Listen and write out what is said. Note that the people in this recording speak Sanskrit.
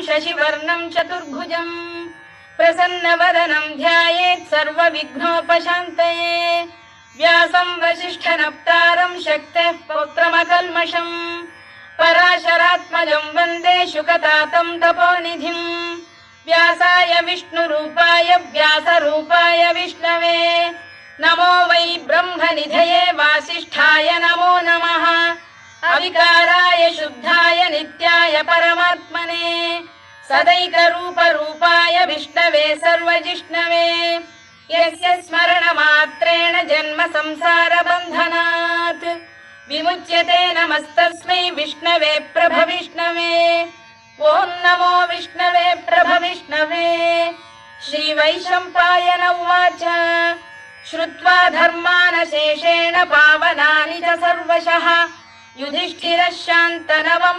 शशिवर्णं चतुर्भुजं प्रसन्नवदनं ध्यायेत् सर्वविघ्नोपशान्तये व्यासं वसिष्ठनप्तारं शक्तेः पौत्रमकल्मषम् पराशरात्मजं वन्दे शुकतातं तपोनिधिम् व्यासाय विष्णुरूपाय व्यासरूपाय विष्णवे नमो वै ब्रह्मनिधये वासिष्ठाय नमो नमः अविकाराय शुद्धाय नित्याय परमात्मने सदैकरूपरूपाय विष्णवे सर्वजिष्णवे यस्य स्मरणमात्रेण जन्म संसारबन्धनात् विमुच्यते नमस्तस्मै विष्णवे प्रभविष्णवे ॐ नमो विष्णवे प्रभविष्णवे। श्रीवैशम्पायन उवाच श्रुत्वा धर्मानशेषेण पावनानि च सर्वशः युधिष्ठिरः शान्तनवं